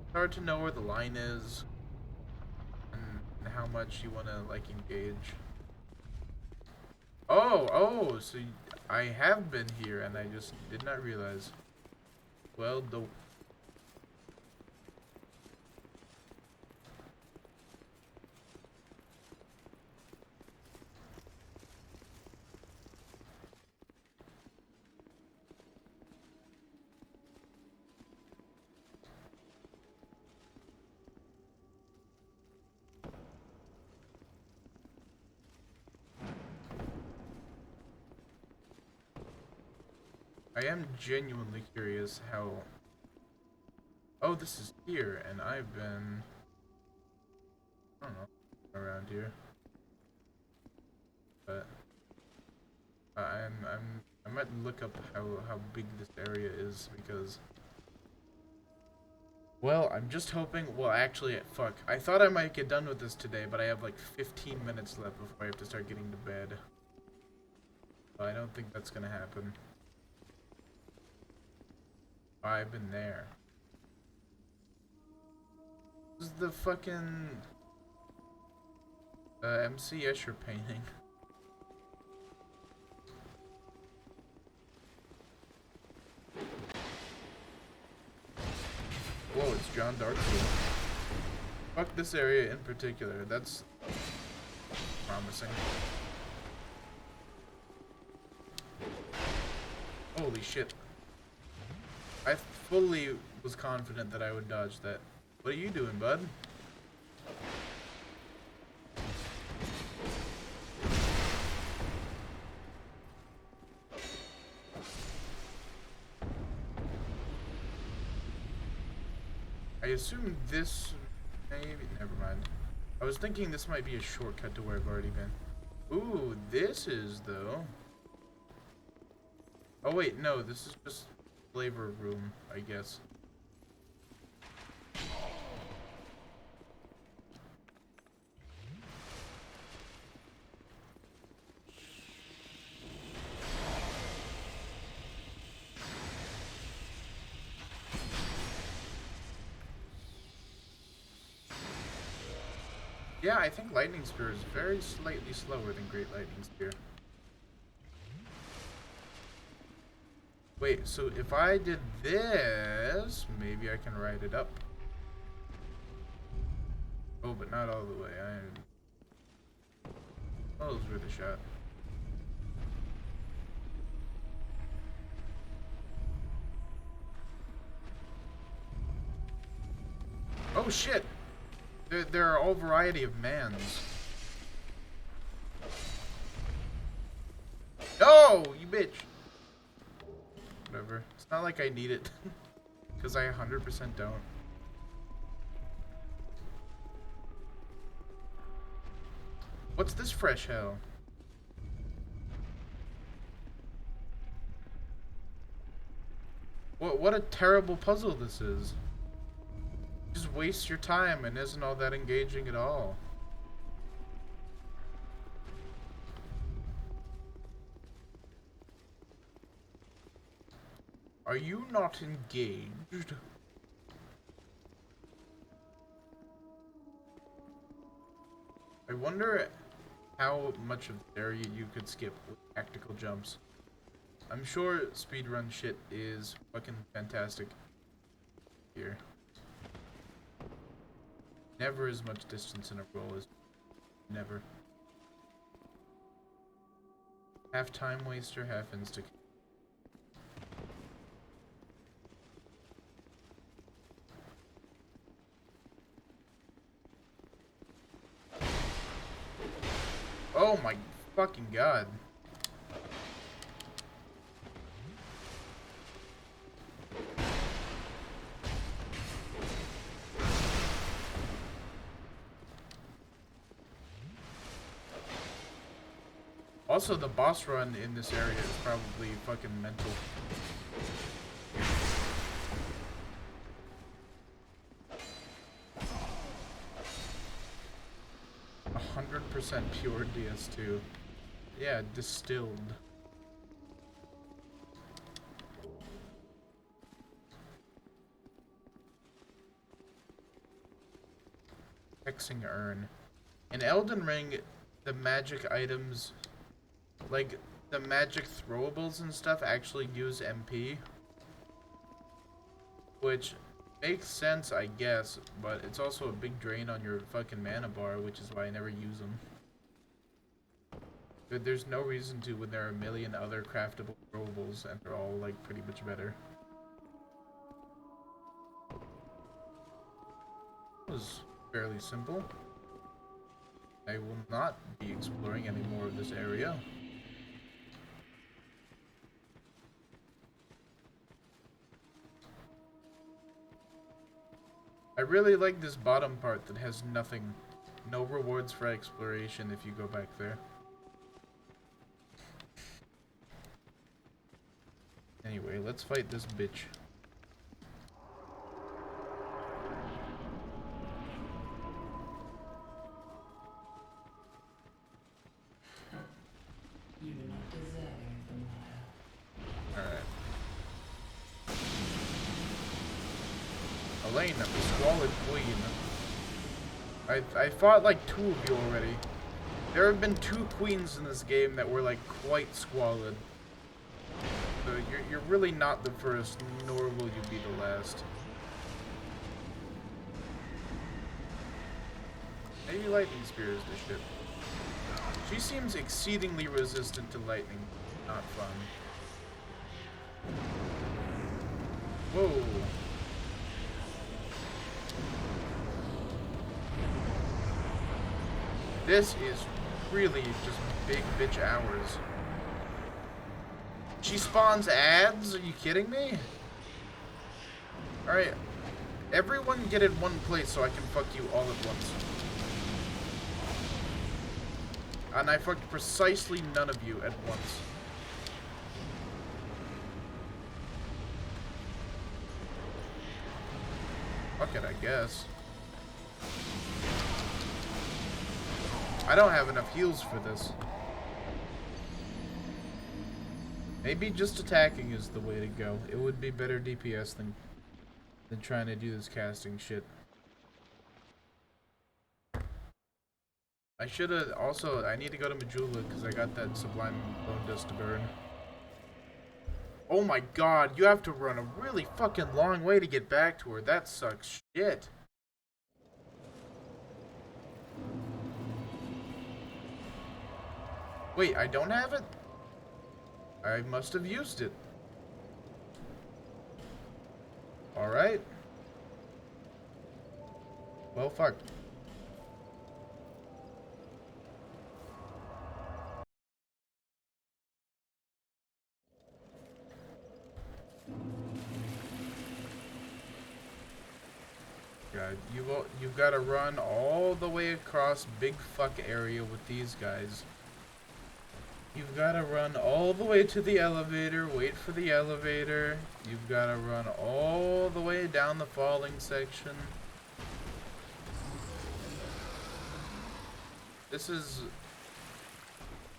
[SPEAKER 1] it's hard to know where the line is and how much you wanna like engage. Oh, so I have been here and I just did not realize. Well, the I am genuinely curious how... Oh, this is here, and I've been... I don't know around here, but I might look up how big this area is because, well, I'm just hoping. Well, actually, fuck. I thought I might get done with this today, but I have like 15 minutes left before I have to start getting to bed. But I don't think that's gonna happen. I've been there. This is the fucking MC Escher painting. Whoa, it's John Darkseid. Fuck this area in particular. That's promising. Holy shit. I fully was confident that I would dodge that. What are you doing, bud? I assume this... maybe... never mind. I was thinking this might be a shortcut to where I've already been. Ooh, this is, though. Oh, wait, no, this is just flavor room, I guess. Yeah, I think Lightning Spear is very slightly slower than Great Lightning Spear. Wait, so if I did this, maybe I can ride it up. Oh, but not all the way. Oh, it was worth a shot. Oh shit! There are all variety of mans. No, you bitch! Whatever. It's not like I need it. Because I 100% don't. What's this fresh hell? What a terrible puzzle this is. Just waste your time and isn't all that engaging at all. Are you not engaged? I wonder how much of the area you could skip with tactical jumps. I'm sure speedrun shit is fucking fantastic here. Never as much distance in a roll as never. Half time waster, half insta. Oh my fucking god. Also, the boss run in this area is probably fucking mental. 100% pure DS2. Yeah, distilled. Hexing Urn. In Elden Ring, the magic items, like the magic throwables and stuff, actually use MP. Which makes sense, I guess, but it's also a big drain on your fucking mana bar, which is why I never use them. There's no reason to when there are a million other craftable throwables and they're all like pretty much better. It was fairly simple. I will not be exploring any more of this area. I really like this bottom part that has nothing no rewards for exploration if you go back there. Anyway, let's fight this bitch.
[SPEAKER 2] You do not deserve the mile.
[SPEAKER 1] Alright. Elena, the Squalid Queen. I fought like 2 of you already. There have been 2 queens in this game that were like quite squalid. So you're really not the first, nor will you be the last. Maybe lightning spear is the shit. She seems exceedingly resistant to lightning. Not fun. Whoa. This is really just big bitch hours. She spawns ads? Are you kidding me? Alright. Everyone get in one place so I can fuck you all at once. And I fucked precisely none of you at once. Fuck it, I guess. I don't have enough heals for this. Maybe just attacking is the way to go. It would be better DPS than trying to do this casting shit. I should have also. I need to go to Majula because I got that Sublime Bone Dust to burn. Oh my god, you have to run a really fucking long way to get back to her. That sucks shit. Wait, I don't have it? I must have used it. Alright. Well, fuck. God, you've got to run all the way across big fuck area with these guys. You've got to run all the way to the elevator, wait for the elevator. You've got to run all the way down the falling section. This is...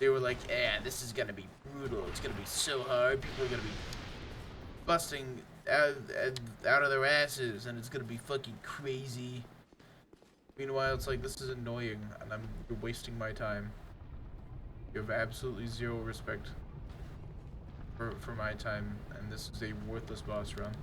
[SPEAKER 1] They were like, yeah, this is gonna be brutal. It's gonna be so hard. People are gonna be busting out of their asses, and it's gonna be fucking crazy. Meanwhile, it's like, this is annoying, and you're wasting my time. You have absolutely zero respect for my time, and this is a worthless boss run.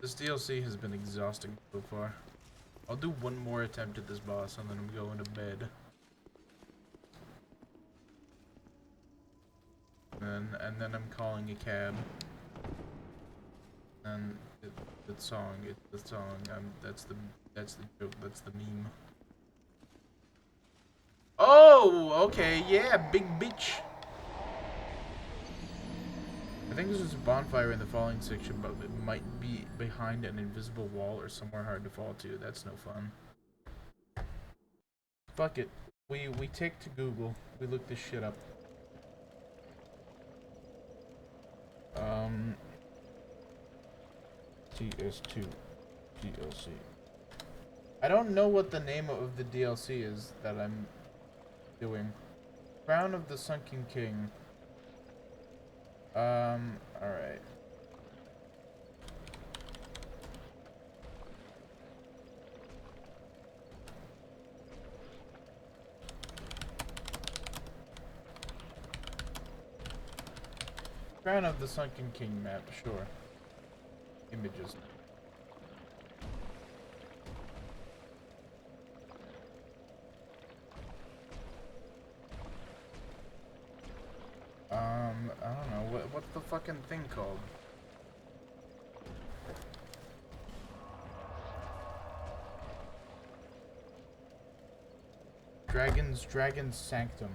[SPEAKER 1] This DLC has been exhausting so far. I'll do one more attempt at this boss and then I'm going to bed. And then I'm calling a cab. And the song, that's the joke, that's the meme. Oh, okay, yeah, big bitch. I think there's just a bonfire in the falling section, but it might be behind an invisible wall or somewhere hard to fall to. That's no fun. Fuck it. We take to Google. We look this shit up. TS2 DLC. I don't know what the name of the DLC is that I'm doing. Crown of the Sunken King. Alright. Crown of the Sunken King map, sure. images. I don't know, what's the fucking thing called? Dragon's Sanctum.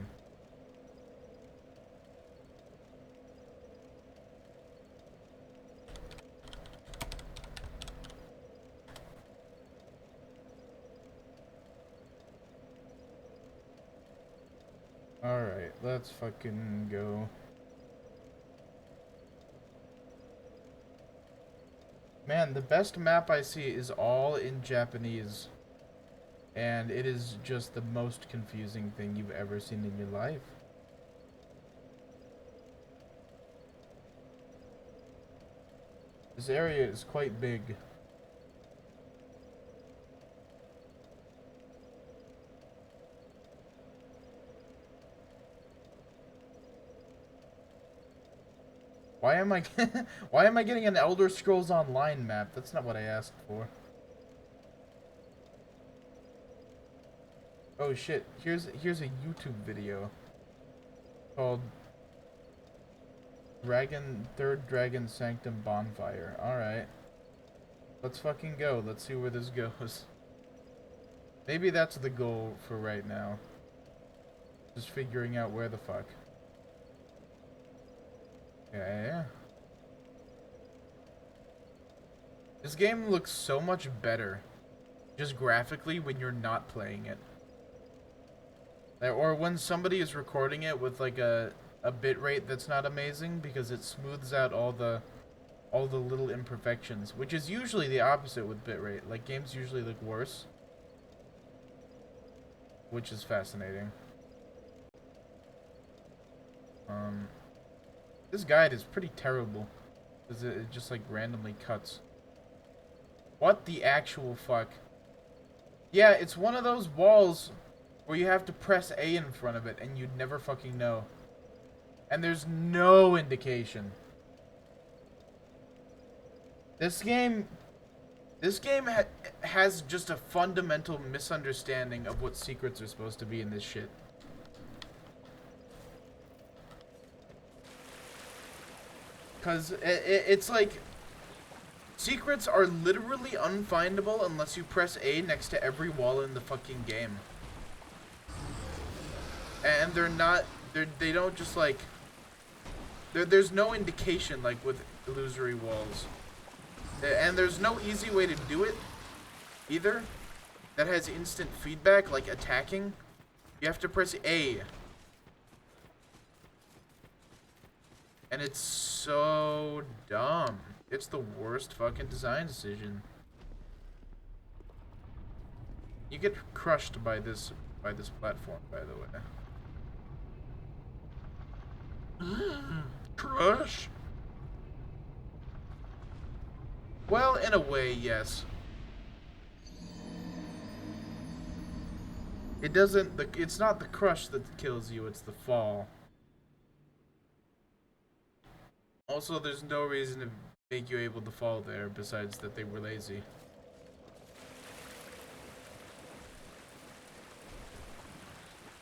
[SPEAKER 1] Alright, let's fucking go. Man, the best map I see is all in Japanese. And it is just the most confusing thing you've ever seen in your life. This area is quite big. Why am I why am I getting an Elder Scrolls Online map? That's not what I asked for. Oh shit, here's a YouTube video called Third Dragon Sanctum Bonfire. Alright. Let's fucking go. Let's see where this goes. Maybe that's the goal for right now. Just figuring out where the fuck. Yeah. This game looks so much better, just graphically, when you're not playing it. Or when somebody is recording it with like a bitrate that's not amazing, because it smooths out all the little imperfections, which is usually the opposite with bitrate. Like, games usually look worse, which is fascinating. This guide is pretty terrible, because it just like randomly cuts. What the actual fuck? Yeah, it's one of those walls where you have to press A in front of it and you'd never fucking know. And there's no indication. This game has just a fundamental misunderstanding of what secrets are supposed to be in this shit. Because it's like, secrets are literally unfindable unless you press A next to every wall in the fucking game. And they don't just like, there's no indication like with illusory walls. And there's no easy way to do it either that has instant feedback, like attacking. You have to press A. And it's so dumb. It's the worst fucking design decision. You get crushed by this platform, by the way. Crush? Well, in a way, yes. It's not the crush that kills you, it's the fall. Also, there's no reason to make you able to fall there besides that they were lazy.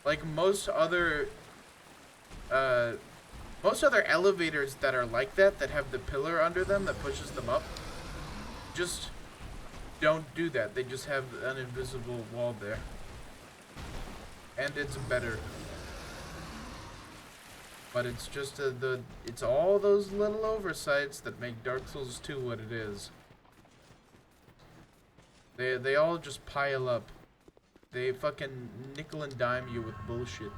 [SPEAKER 1] Like most other elevators that are like that have the pillar under them that pushes them up, just don't do that. They just have an invisible wall there. And it's better. But it's just it's all those little oversights that make Dark Souls 2 what it is. They all just pile up. They fucking nickel and dime you with bullshit.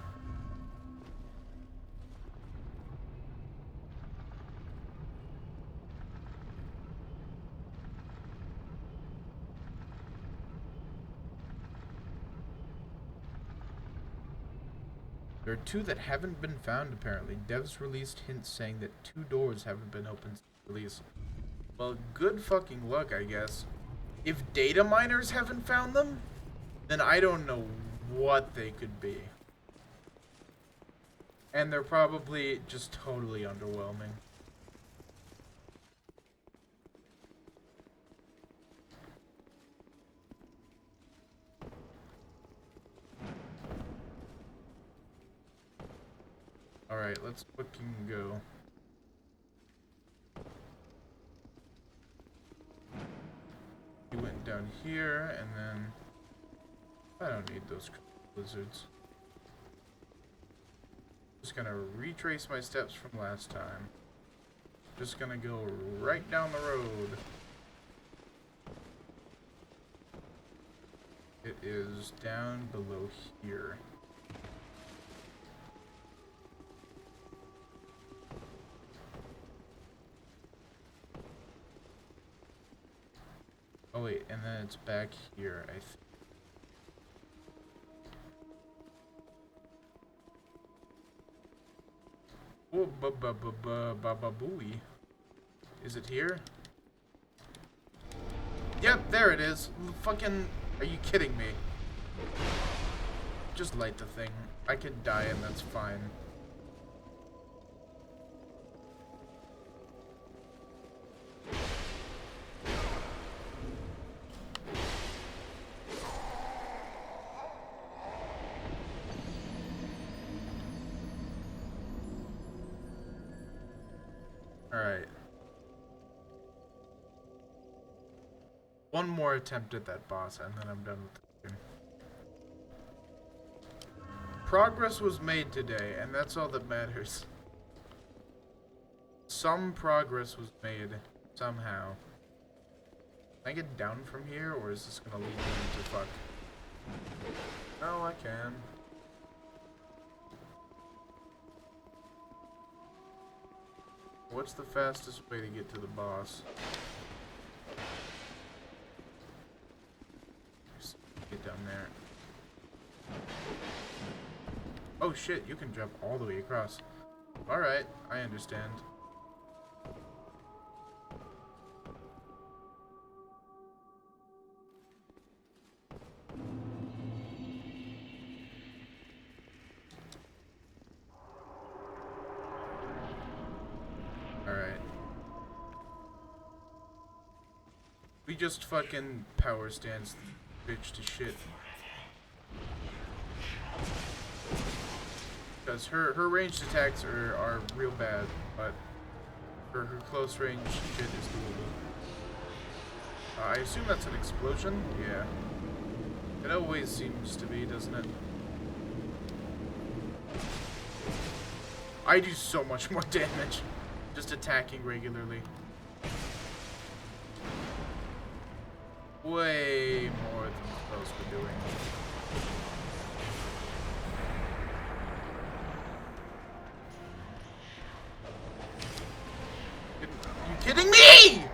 [SPEAKER 1] There are 2 that haven't been found, apparently. Devs released hints saying that 2 doors haven't been opened since release. Well, good fucking luck, I guess. If data miners haven't found them, then I don't know what they could be. And they're probably just totally underwhelming. Alright, let's fucking go. He went down here, and then... I don't need those lizards. Just gonna retrace my steps from last time. Just gonna go right down the road. It is down below here. Oh wait, and then it's back here, I think. Oh, ba-ba-ba-ba-ba-booey. Is it here? Yep, there it is. Fucking, are you kidding me? Just light the thing. I could die and that's fine. Alright. One more attempt at that boss, and then I'm done with the game. Progress was made today, and that's all that matters. Some progress was made, somehow. Can I get down from here, or is this gonna lead me into fuck? No, I can. What's the fastest way to get to the boss? Just get down there. Oh shit, you can jump all the way across. Alright, I understand. Alright. We just fucking power stance the bitch to shit. Because her ranged attacks are real bad, but her close range shit is doable. I assume that's an explosion? Yeah. It always seems to be, doesn't it? I do so much more damage just attacking regularly. Way more than those were doing. Are you kidding me?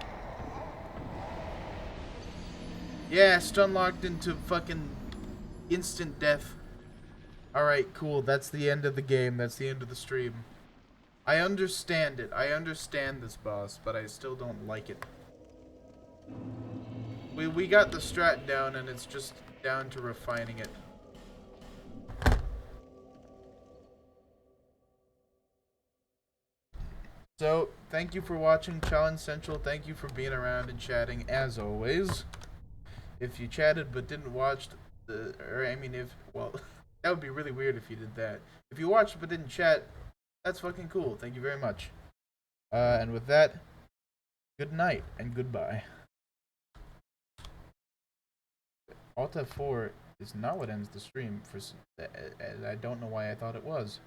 [SPEAKER 1] Yeah, stun locked into fucking instant death. Alright, cool. That's the end of the game. That's the end of the stream. I understand it. I understand this boss, but I still don't like it. We got the strat down, and it's just down to refining it. So, thank you for watching Challenge Central. Thank you for being around and chatting, as always. If you chatted but didn't watch well, that would be really weird if you did that. If you watched but didn't chat, that's fucking cool. Thank you very much. And with that, good night and goodbye. Alt F4 is not what ends the stream, and I don't know why I thought it was.